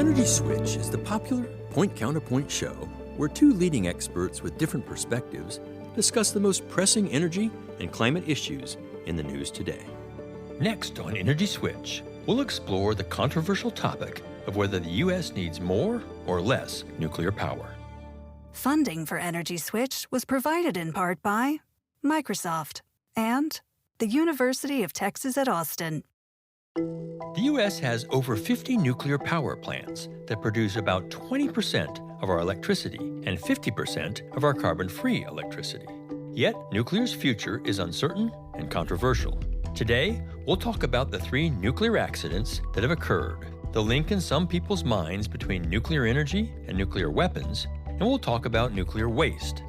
Energy Switch is the popular point-counterpoint show where two leading experts with different perspectives discuss the most pressing energy and climate issues in the news today. Next on Energy Switch, we'll explore the controversial topic of whether the U.S. needs more or less nuclear power. Funding for Energy Switch was provided in part by Microsoft and the University of Texas at Austin. The U.S. has over 50 nuclear power plants that produce about 20% of our electricity and 50% of our carbon-free electricity. Yet, nuclear's future is uncertain and controversial. Today, we'll talk about the 3 nuclear accidents that have occurred, the link in some people's minds between nuclear energy and nuclear weapons, and we'll talk about nuclear waste.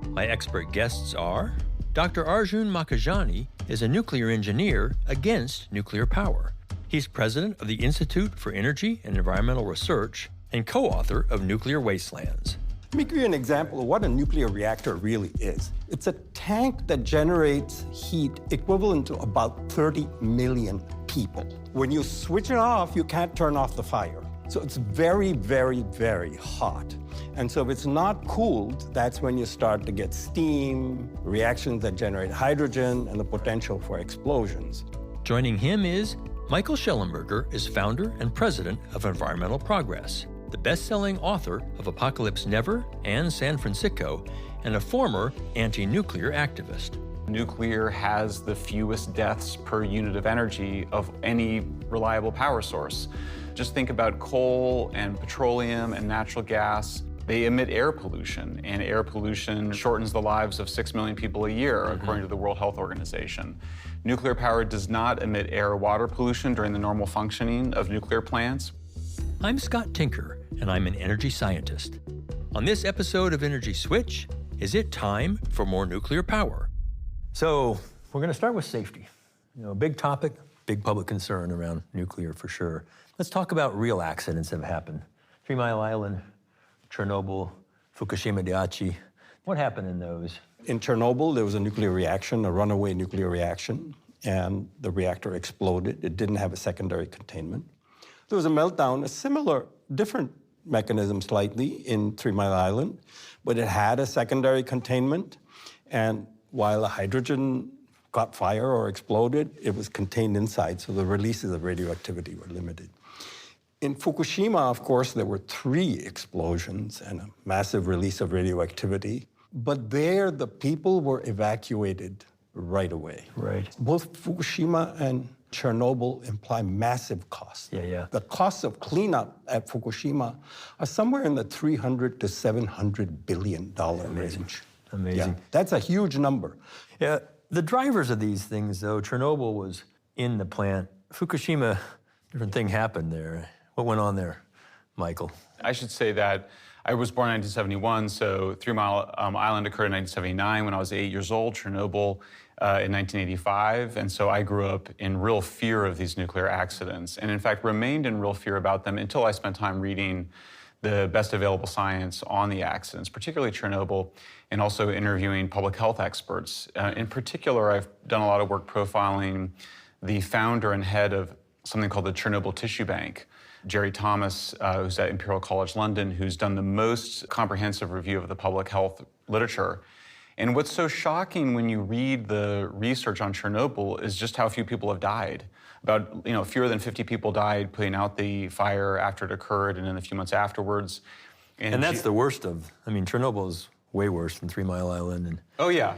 My expert guests are Dr. Arjun Makhijani is a nuclear engineer against nuclear power. He's president of the Institute for Energy and Environmental Research and co-author of Nuclear Wastelands. Let me give you an example of what a nuclear reactor really is. It's a tank that generates heat equivalent to about 30 million people. When you switch it off, you can't turn off the fire. So it's very, very, very hot. And so if it's not cooled, that's when you start to get steam, reactions that generate hydrogen, and the potential for explosions. Joining him is Michael Shellenberger is founder and president of Environmental Progress, the best-selling author of Apocalypse Never and San Francisco, and a former anti-nuclear activist. Nuclear has the fewest deaths per unit of energy of any reliable power source. Just think about coal and petroleum and natural gas. They emit air pollution, and air pollution shortens the lives of 6 million people a year, according to the World Health Organization. Nuclear power does not emit air or water pollution during the normal functioning of nuclear plants. I'm Scott Tinker, and I'm an energy scientist. On this episode of Energy Switch, is it time for more nuclear power? So, we're going to start with safety. Big topic, big public concern around nuclear for sure. Let's talk about real accidents that have happened. 3 Mile Island, Chernobyl, Fukushima Daiichi. What happened in those? In Chernobyl, there was a nuclear reaction, a runaway nuclear reaction, and the reactor exploded. It didn't have a secondary containment. There was a meltdown, a similar, different mechanism slightly in 3 Mile Island, but it had a secondary containment, and while the hydrogen caught fire or exploded, it was contained inside, so the releases of radioactivity were limited. In Fukushima, of course, there were 3 explosions and a massive release of radioactivity, but there the people were evacuated right away. Right. Both Fukushima and Chernobyl imply massive costs. Yeah. The costs of cleanup at Fukushima are somewhere in the $300 to $700 billion range. Amazing. Yeah, that's a huge number. Yeah, the drivers of these things, though, Chernobyl was in the plant. Fukushima, different thing happened there. What went on there, Michael? I should say that I was born in 1971, so 3 Mile Island occurred in 1979 when I was 8 years old, Chernobyl in 1985, and so I grew up in real fear of these nuclear accidents, and in fact remained in real fear about them until I spent time reading the best available science on the accidents, particularly Chernobyl, and also interviewing public health experts. In particular, I've done a lot of work profiling the founder and head of something called the Chernobyl Tissue Bank, Jerry Thomas, who's at Imperial College London, who's done the most comprehensive review of the public health literature. And what's so shocking when you read the research on Chernobyl is just how few people have died. About, fewer than 50 people died putting out the fire after it occurred and in a few months afterwards. And that's the worst of, Chernobyl is way worse than 3 Mile Island. Oh, yeah.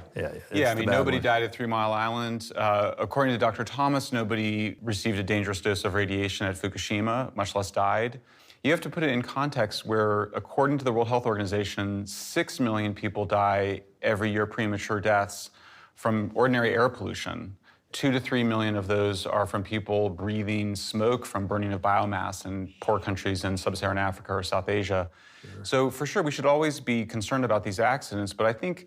Yeah, nobody died at 3 Mile Island. According to Dr. Thomas, nobody received a dangerous dose of radiation at Fukushima, much less died. You have to put it in context where, according to the World Health Organization, 6 million people die every year, premature deaths, from ordinary air pollution. 2 to 3 million of those are from people breathing smoke from burning of biomass in poor countries in sub-Saharan Africa or South Asia. Sure. So for sure, we should always be concerned about these accidents, but I think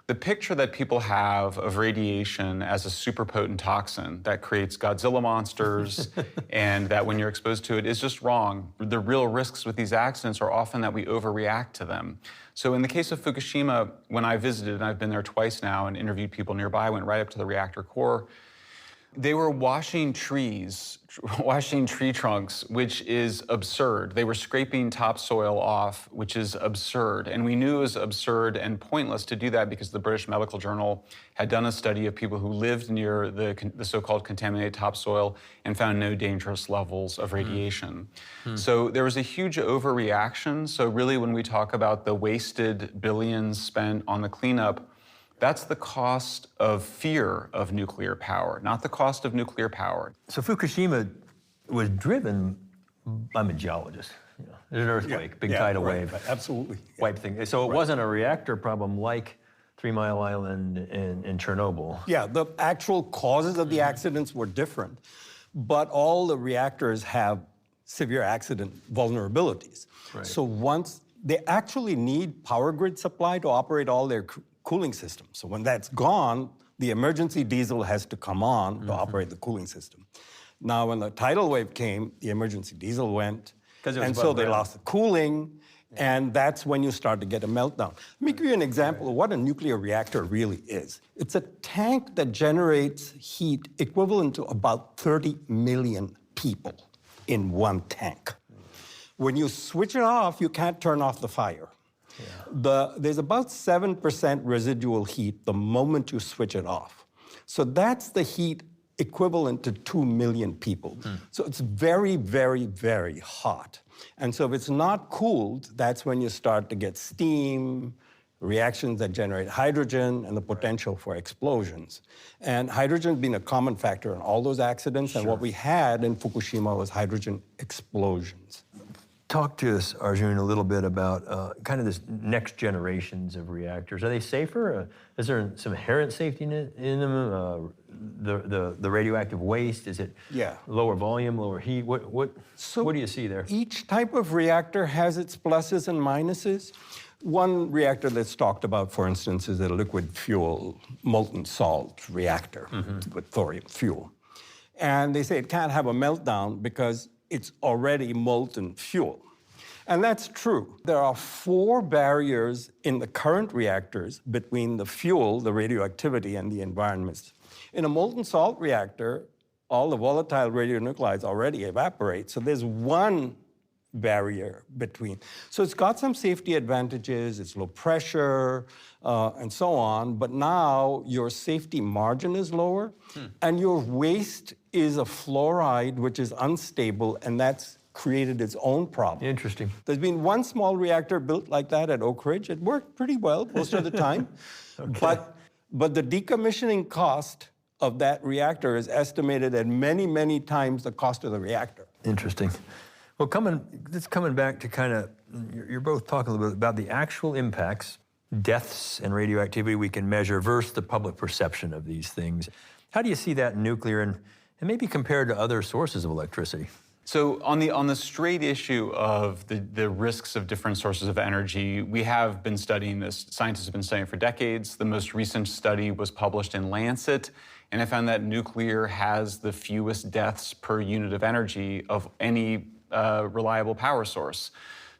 the picture that people have of radiation as a super potent toxin that creates Godzilla monsters and that when you're exposed to it is just wrong. The real risks with these accidents are often that we overreact to them. So in the case of Fukushima, when I visited, and I've been there twice now and interviewed people nearby, I went right up to the reactor core, They were washing trees, washing tree trunks, which is absurd. They were scraping topsoil off, which is absurd. And we knew it was absurd and pointless to do that because the British Medical Journal had done a study of people who lived near the so-called contaminated topsoil and found no dangerous levels of radiation. So there was a huge overreaction. So really when we talk about the wasted billions spent on the cleanup, that's the cost of fear of nuclear power, not the cost of nuclear power. So Fukushima was driven, I'm a geologist. You know, there's an earthquake, big tidal wave. Absolutely. Wipe thing. So it wasn't a reactor problem like 3 Mile Island and Chernobyl. Yeah, the actual causes of the accidents were different, but all the reactors have severe accident vulnerabilities. Right. So once they actually need power grid supply to operate all their cooling system. So when that's gone, the emergency diesel has to come on to operate the cooling system. Now, when the tidal wave came, the emergency diesel went, and so they lost the cooling, and that's when you start to get a meltdown. Let me give you an example of what a nuclear reactor really is. It's a tank that generates heat equivalent to about 30 million people in one tank. When you switch it off, you can't turn off the fire. There's about 7% residual heat the moment you switch it off. So that's the heat equivalent to 2 million people. So it's very, very, very hot. And so if it's not cooled, that's when you start to get steam, reactions that generate hydrogen, and the potential for explosions. And hydrogen's been a common factor in all those accidents, and what we had in Fukushima was hydrogen explosions. Talk to us, Arjun, a little bit about kind of this next generations of reactors. Are they safer? Is there some inherent safety in them? The radioactive waste, is it lower volume, lower heat? What do you see there? Each type of reactor has its pluses and minuses. One reactor that's talked about, for instance, is a liquid fuel molten salt reactor with thorium fuel. And they say it can't have a meltdown because it's already molten fuel. And that's true. There are 4 barriers in the current reactors between the fuel, the radioactivity, and the environment. In a molten salt reactor, all the volatile radionuclides already evaporate, so there's one barrier between. So it's got some safety advantages, it's low pressure, and so on, but now your safety margin is lower, and your waste is a fluoride, which is unstable, and that's created its own problem. Interesting. There's been one small reactor built like that at Oak Ridge. It worked pretty well most of the time, but the decommissioning cost of that reactor is estimated at many, many times the cost of the reactor. Interesting. Well, coming back to kind of, you're both talking a little bit about the actual impacts, deaths and radioactivity we can measure versus the public perception of these things. How do you see that in nuclear and maybe compared to other sources of electricity? So on the straight issue of the risks of different sources of energy, we have been studying this. Scientists have been studying for decades. The most recent study was published in Lancet, and I found that nuclear has the fewest deaths per unit of energy of any reliable power source.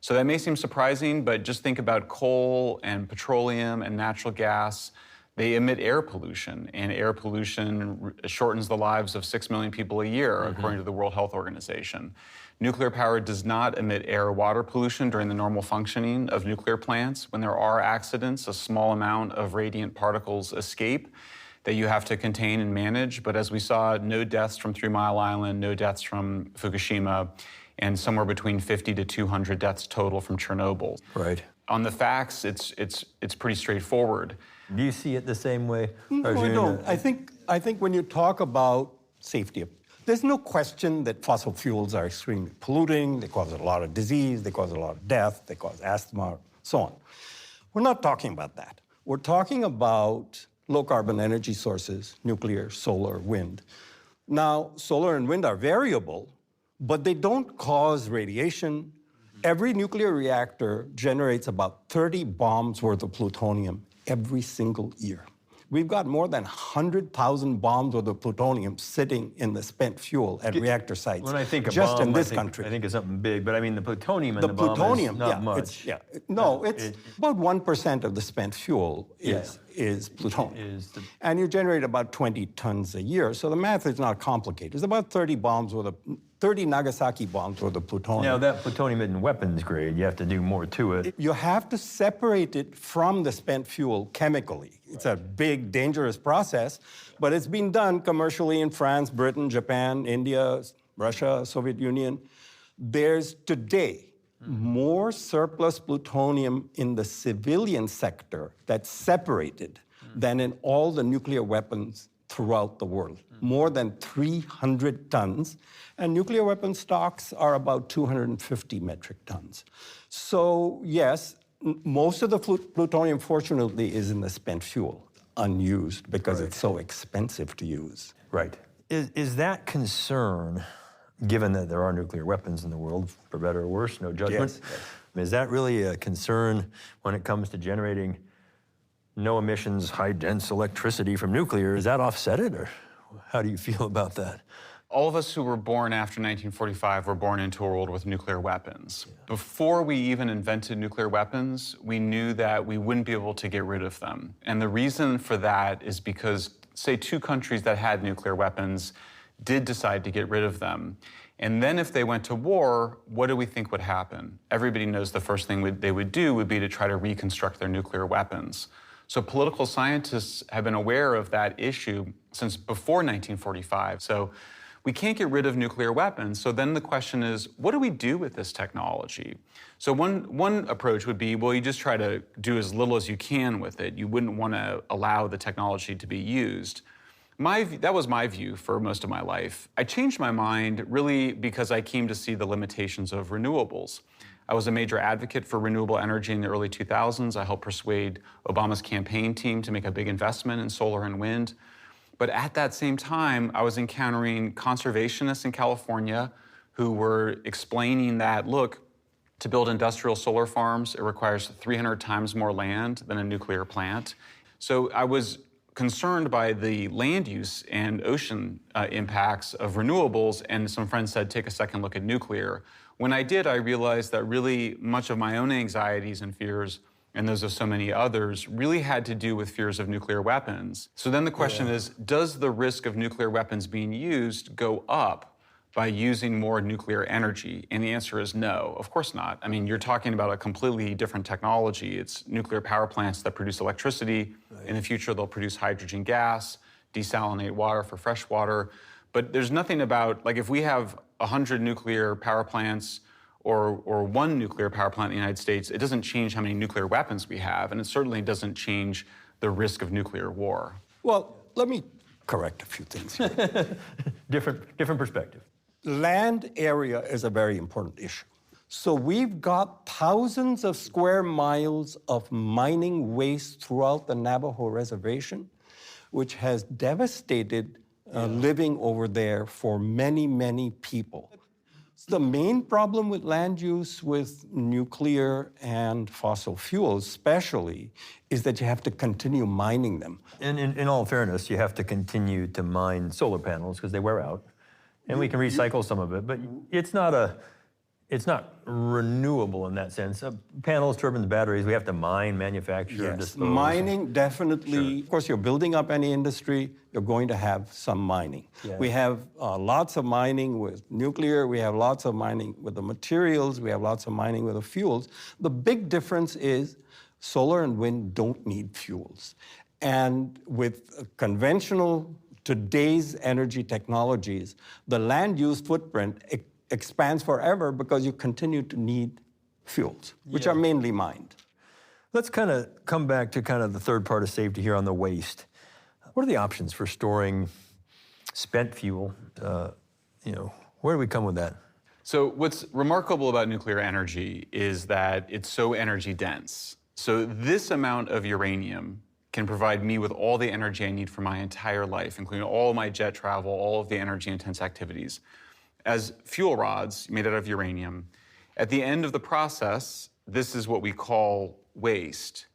So that may seem surprising, but just think about coal and petroleum and natural gas. They emit air pollution, and air pollution shortens the lives of 6 million people a year, according to the World Health Organization. Nuclear power does not emit air or water pollution during the normal functioning of nuclear plants. When there are accidents, a small amount of radiant particles escape that you have to contain and manage. But as we saw, no deaths from 3 Mile Island, no deaths from Fukushima, and somewhere between 50 to 200 deaths total from Chernobyl. Right. On the facts, it's pretty straightforward. Do you see it the same way? No, I don't. I think when you talk about safety, there's no question that fossil fuels are extremely polluting. They cause a lot of disease. They cause a lot of death. They cause asthma, so on. We're not talking about that. We're talking about low-carbon energy sources, nuclear, solar, wind. Now, solar and wind are variable, but they don't cause radiation. Every nuclear reactor generates about 30 bombs worth of plutonium every single year. We've got more than 100,000 bombs worth of plutonium sitting in the spent fuel at reactor sites. When I think of just bomb, in this I think, country. I think of something big, but I mean the plutonium in The the bomb plutonium, is not yeah, much. it's about 1% of the spent fuel is plutonium. And you generate about 20 tons a year, so the math is not complicated. It's about 30 Nagasaki bombs worth of plutonium. Now that plutonium isn't weapons grade, you have to do more to it. You have to separate it from the spent fuel chemically. It's a big, dangerous process, but it's been done commercially in France, Britain, Japan, India, Russia, Soviet Union. There's today more surplus plutonium in the civilian sector that's separated than in all the nuclear weapons throughout the world. More than 300 tons. And nuclear weapon stocks are about 250 metric tons. So yes, most of the plutonium, fortunately, is in the spent fuel, unused, because it's so expensive to use. Right. Is that concern, given that there are nuclear weapons in the world, for better or worse, no judgment, Yes. is that really a concern when it comes to generating no emissions, high-dense electricity from nuclear? Is that offsetted, or how do you feel about that? All of us who were born after 1945 were born into a world with nuclear weapons. Before we even invented nuclear weapons, we knew that we wouldn't be able to get rid of them. And the reason for that is because, say, 2 countries that had nuclear weapons did decide to get rid of them. And then if they went to war, what do we think would happen? Everybody knows the first thing they would do would be to try to reconstruct their nuclear weapons. So political scientists have been aware of that issue since before 1945. So we can't get rid of nuclear weapons. So then the question is, what do we do with this technology? So one approach would be, well, you just try to do as little as you can with it. You wouldn't want to allow the technology to be used. That was my view for most of my life. I changed my mind really because I came to see the limitations of renewables. I was a major advocate for renewable energy in the early 2000s. I helped persuade Obama's campaign team to make a big investment in solar and wind. But at that same time, I was encountering conservationists in California who were explaining that, look, to build industrial solar farms, it requires 300 times more land than a nuclear plant. So I was concerned by the land use and ocean impacts of renewables, and some friends said, take a second look at nuclear. When I did, I realized that really much of my own anxieties and fears, and those of so many others, really had to do with fears of nuclear weapons. So then the question is, does the risk of nuclear weapons being used go up by using more nuclear energy? And the answer is no, of course not. I mean, you're talking about a completely different technology. It's nuclear power plants that produce electricity. Right. In the future, they'll produce hydrogen gas, desalinate water for fresh water. But there's nothing about, like if we have 100 nuclear power plants or 1 nuclear power plant in the United States, it doesn't change how many nuclear weapons we have, and it certainly doesn't change the risk of nuclear war. Well, let me correct a few things here. Different perspective. Land area is a very important issue. So we've got thousands of square miles of mining waste throughout the Navajo Reservation, which has devastated living over there for many, many people. The main problem with land use with nuclear and fossil fuels especially is that you have to continue mining them. And in all fairness, you have to continue to mine solar panels because they wear out. And we can recycle some of it, but it's not renewable in that sense. Panels, turbines, batteries, we have to mine, manufacture, dispose. Mining, definitely. Of course, you're building up any industry, you're going to have some mining. Yeah. We have lots of mining with nuclear, we have lots of mining with the materials, we have lots of mining with the fuels. The big difference is solar and wind don't need fuels. And with conventional, today's energy technologies, the land use footprint expands forever because you continue to need fuels, which are mainly mined. Let's kind of come back to kind of the third part of safety here on the waste. What are the options for storing spent fuel? Where do we come with that? So what's remarkable about nuclear energy is that it's so energy dense. So this amount of uranium can provide me with all the energy I need for my entire life, including all my jet travel, all of the energy-intense activities, as fuel rods made out of uranium. At the end of the process, this is what we call waste.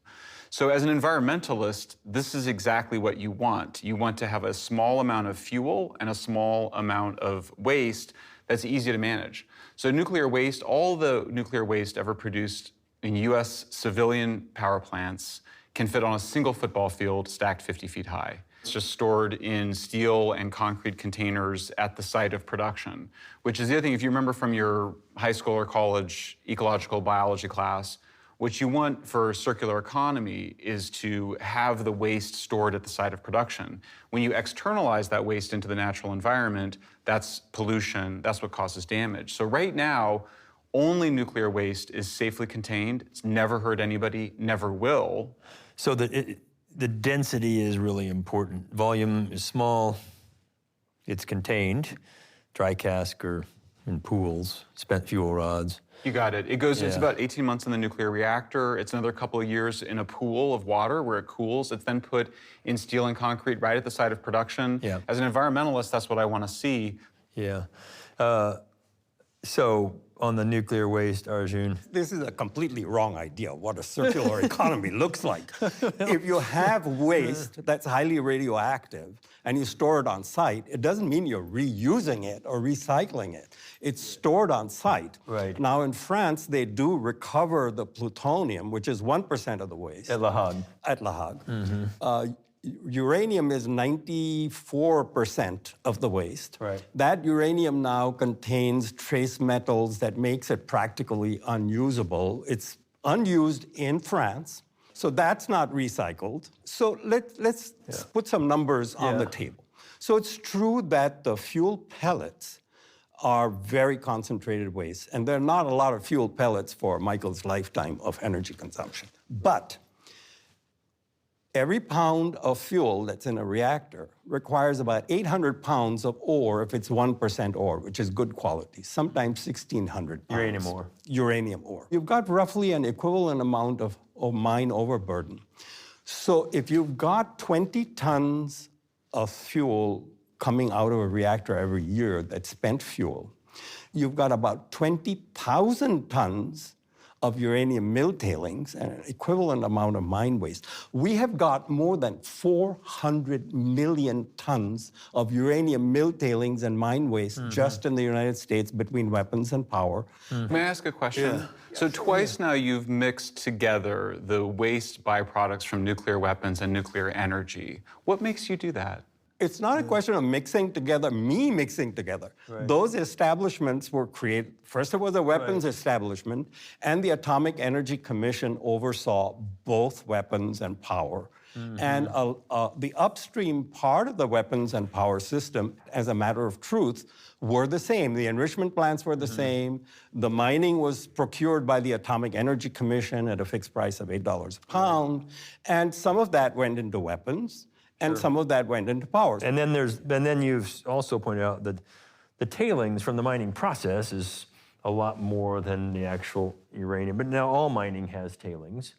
So as an environmentalist, this is exactly what you want. You want to have a small amount of fuel and a small amount of waste that's easy to manage. So nuclear waste, all the nuclear waste ever produced in US civilian power plants can fit on a single football field stacked 50 feet high. It's just stored in steel and concrete containers at the site of production, which is the other thing, if you remember from your high school or college ecological biology class, what you want for circular economy is to have the waste stored at the site of production. When you externalize that waste into the natural environment, that's pollution, that's what causes damage. So right now, only nuclear waste is safely contained. It's never hurt anybody, never will. So the density is really important. Volume is small, it's contained, dry cask or in pools, spent fuel rods. You got it. It's about 18 months in the nuclear reactor. It's another couple of years in a pool of water where it cools. It's then put in steel and concrete right at the site of production. Yeah. As an environmentalist, that's what I want to see. Yeah. So on the nuclear waste, Arjun? This is a completely wrong idea of what a circular economy looks like. If you have waste that's highly radioactive and you store it on site, it doesn't mean you're reusing it or recycling it. It's stored on site. Right. Now in France, they do recover the plutonium, which is 1% of the waste. At La Hague. At La Hague. Uranium is 94% of the waste. Right. That uranium now contains trace metals that makes it practically unusable. It's unused in France, so that's not recycled. So let's put some numbers on the table. So it's true that the fuel pellets are very concentrated waste, and there are not a lot of fuel pellets for Michael's lifetime of energy consumption. But every pound of fuel that's in a reactor requires about 800 pounds of ore if it's 1% ore, which is good quality, sometimes 1,600 pounds. Uranium ore. Uranium ore. You've got roughly an equivalent amount of mine overburden. So if you've got 20 tons of fuel coming out of a reactor every year that's spent fuel, you've got about 20,000 tons of uranium mill tailings and an equivalent amount of mine waste. We have got more than 400 million tons of uranium mill tailings and mine waste just in the United States between weapons and power. May I ask a question? So twice now you've mixed together the waste byproducts from nuclear weapons and nuclear energy. What makes you do that? It's not a question of mixing together, me mixing together. Right. Those establishments were created. First, there was a weapons establishment, and the Atomic Energy Commission oversaw both weapons and power. And the upstream part of the weapons and power system, as a matter of truth, were the same. The enrichment plants were the same. The mining was procured by the Atomic Energy Commission at a fixed price of $8 a pound. And some of that went into weapons. And some of that went into power. And then you've also pointed out that the tailings from the mining process is a lot more than the actual uranium. But now all mining has tailings.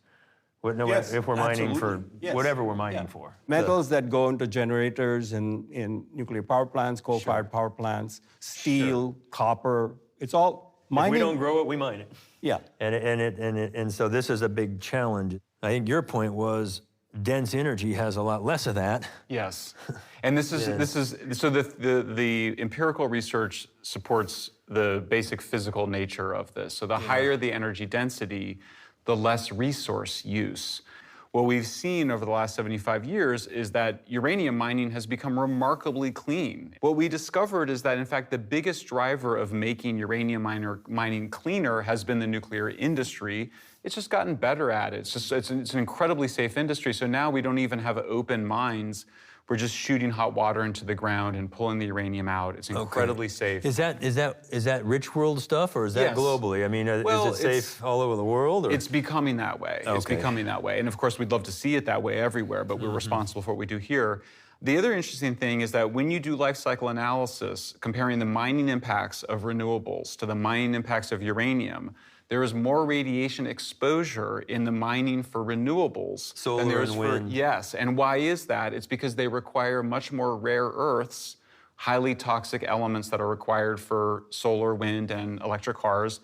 If we're mining for whatever we're mining for. Metals that go into generators in nuclear power plants, coal-fired power plants, steel, copper, it's all mining. If we don't grow it, we mine it. Yeah. And so this is a big challenge. I think your point was dense energy has a lot less of that. Yes, and this is so the empirical research supports the basic physical nature of this. So the higher the energy density, the less resource use. What we've seen over the last 75 years is that uranium mining has become remarkably clean. What we discovered is that, in fact, the biggest driver of making uranium mining cleaner has been the nuclear industry. It's just gotten better at it. It's an incredibly safe industry. So now we don't even have open mines. We're just shooting hot water into the ground and pulling the uranium out. It's incredibly safe. Is that rich world stuff, or is that globally? I mean, is it safe all over the world? Or? It's becoming that way. Okay. It's becoming that way. And of course, we'd love to see it that way everywhere, but we're responsible for what we do here. The other interesting thing is that when you do life cycle analysis, comparing the mining impacts of renewables to the mining impacts of uranium, there is more radiation exposure in the mining for renewables than there is for wind. Yes, and why is that? It's because they require much more rare earths, highly toxic elements that are required for solar, wind, and electric cars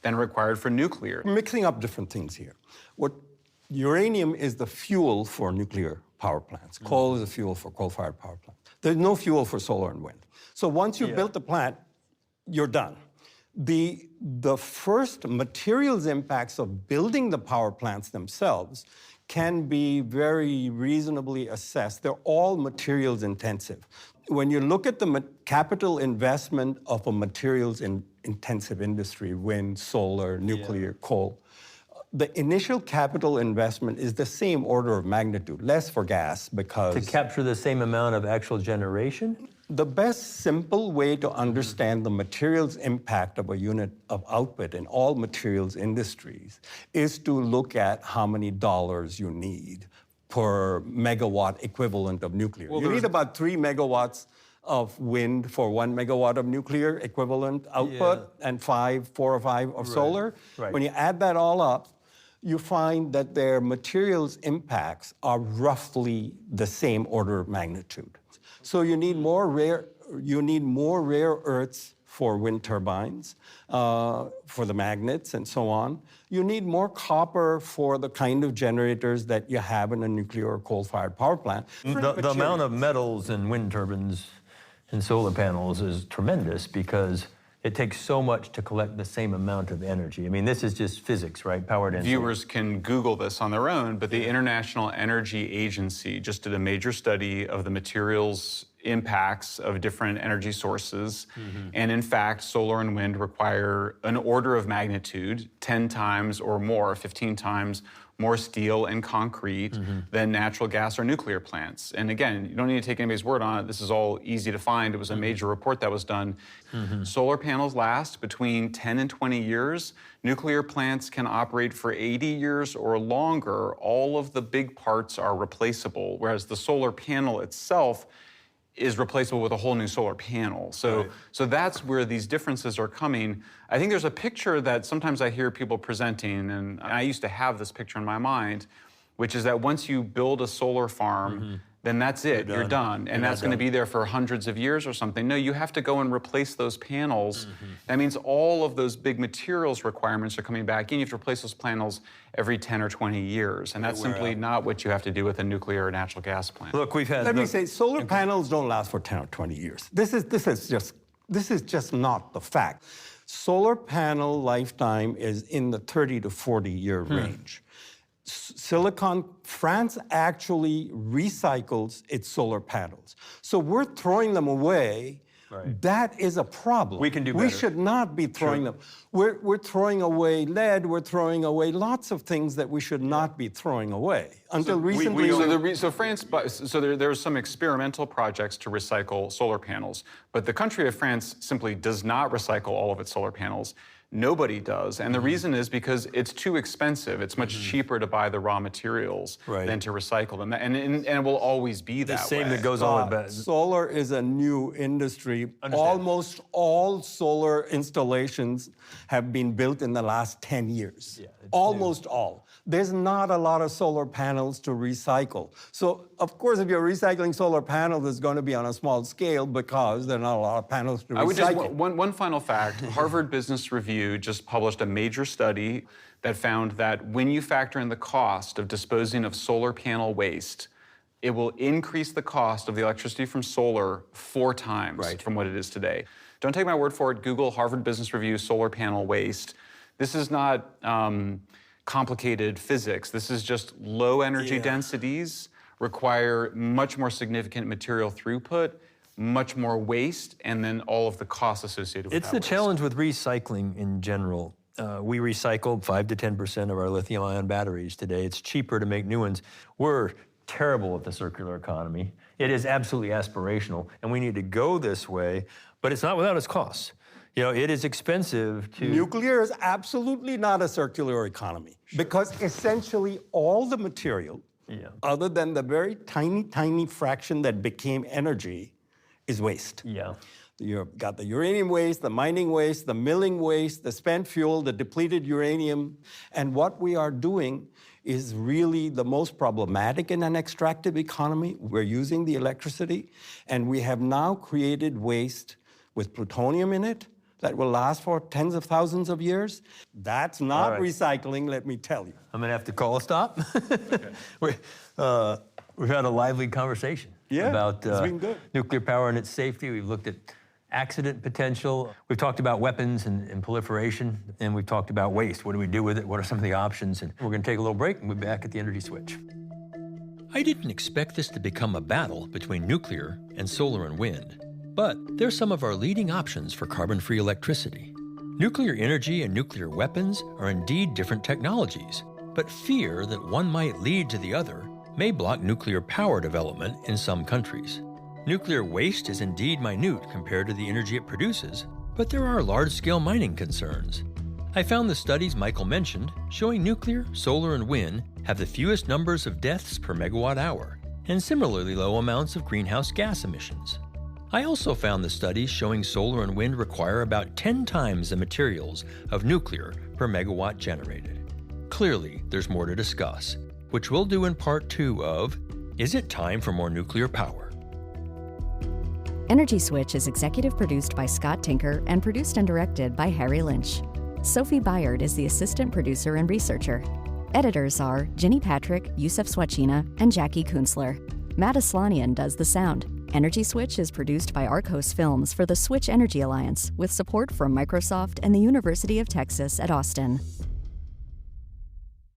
than required for nuclear. We're mixing up different things here. What uranium is the fuel for nuclear power plants. Coal is the fuel for coal-fired power plants. There's no fuel for solar and wind. So once you built the plant, you're done. The first materials impacts of building the power plants themselves can be very reasonably assessed. They're all materials intensive. When you look at the capital investment of a materials intensive industry, wind, solar, nuclear, coal, the initial capital investment is the same order of magnitude, less for gas because... To capture the same amount of actual generation? The best simple way to understand the materials impact of a unit of output in all materials industries is to look at how many dollars you need per megawatt equivalent of nuclear. You need about 3 megawatts of wind for 1 megawatt of nuclear equivalent output and 4 or 5 of solar. Right. When you add that all up, you find that their materials impacts are roughly the same order of magnitude. So you need more rare earths for wind turbines, for the magnets and so on. You need more copper for the kind of generators that you have in a nuclear or coal-fired power plant. The amount of metals in wind turbines and solar panels is tremendous because it takes so much to collect the same amount of energy. I mean, this is just physics, right? Power density. Viewers can Google this on their own, but the International Energy Agency just did a major study of the materials impacts of different energy sources. And in fact, solar and wind require an order of magnitude, 10 times or more, 15 times more steel and concrete than natural gas or nuclear plants. And again, you don't need to take anybody's word on it. This is all easy to find. It was a major report that was done. Solar panels last between 10 and 20 years. Nuclear plants can operate for 80 years or longer. All of the big parts are replaceable, whereas the solar panel itself is replaceable with a whole new solar panel. So that's where these differences are coming. I think there's a picture that sometimes I hear people presenting, and I used to have this picture in my mind, which is that once you build a solar farm, then that's it, you're done. And that's gonna be there for hundreds of years or something. No, you have to go and replace those panels. That means all of those big materials requirements are coming back in. You have to replace those panels every 10 or 20 years. And that's simply not what you have to do with a nuclear or natural gas plant. Look, we've had... Let me say, solar panels don't last for 10 or 20 years. This is just not the fact. Solar panel lifetime is in the 30 to 40 year range. France actually recycles its solar panels. So we're throwing them away. That is a problem. We can do better. We should not be throwing them. We're throwing away lead, we're throwing away lots of things that we should not be throwing away. Until recently... there are some experimental projects to recycle solar panels, but the country of France simply does not recycle all of its solar panels. Nobody does, and the reason is because it's too expensive. It's much cheaper to buy the raw materials than to recycle them, and it will always be that way. The same that goes on with solar is a new industry. Almost all solar installations have been built in the last 10 years. Almost all. There's not a lot of solar panels to recycle. So, of course, if you're recycling solar panels, it's going to be on a small scale because there are not a lot of panels to recycle. One final fact, Harvard Business Review just published a major study that found that when you factor in the cost of disposing of solar panel waste, it will increase the cost of the electricity from solar 4 times from what it is today. Don't take my word for it. Google Harvard Business Review solar panel waste. This is not complicated physics. This is just low energy densities require much more significant material throughput, much more waste, and then all of the costs associated with that. It's the challenge with recycling in general. We recycle 5 to 10% of our lithium-ion batteries today. It's cheaper to make new ones. We're terrible at the circular economy. It is absolutely aspirational, and we need to go this way, but it's not without its costs. You know, it is expensive to... Nuclear is absolutely not a circular economy because essentially all the material, other than the very tiny, tiny fraction that became energy, is waste. You've got the uranium waste, the mining waste, the milling waste, the spent fuel, the depleted uranium. And what we are doing is really the most problematic in an extractive economy. We're using the electricity, and we have now created waste with plutonium in it, that will last for tens of thousands of years. That's not right. recycling, let me tell you. I'm going to have to call a stop. We've had a lively conversation about it's been good. nuclear power and its safety. We've looked at accident potential. We've talked about weapons and proliferation, and we've talked about waste. What do we do with it? What are some of the options? And we're going to take a little break, and we'll be back at the Energy Switch. I didn't expect this to become a battle between nuclear and solar and wind, but they're some of our leading options for carbon-free electricity. Nuclear energy and nuclear weapons are indeed different technologies, but fear that one might lead to the other may block nuclear power development in some countries. Nuclear waste is indeed minute compared to the energy it produces, but there are large-scale mining concerns. I found the studies Michael mentioned showing nuclear, solar, and wind have the fewest numbers of deaths per megawatt hour, and similarly low amounts of greenhouse gas emissions. I also found the studies showing solar and wind require about 10 times the materials of nuclear per megawatt generated. Clearly, there's more to discuss, which we'll do in part 2 of Is It Time for More Nuclear Power? Energy Switch is executive produced by Scott Tinker and produced and directed by Harry Lynch. Sophie Byard is the assistant producer and researcher. Editors are Ginny Patrick, Yusef Swachina, and Jackie Kunzler. Matt Aslanian does the sound. Energy Switch is produced by Arcos Films for the Switch Energy Alliance with support from Microsoft and the University of Texas at Austin.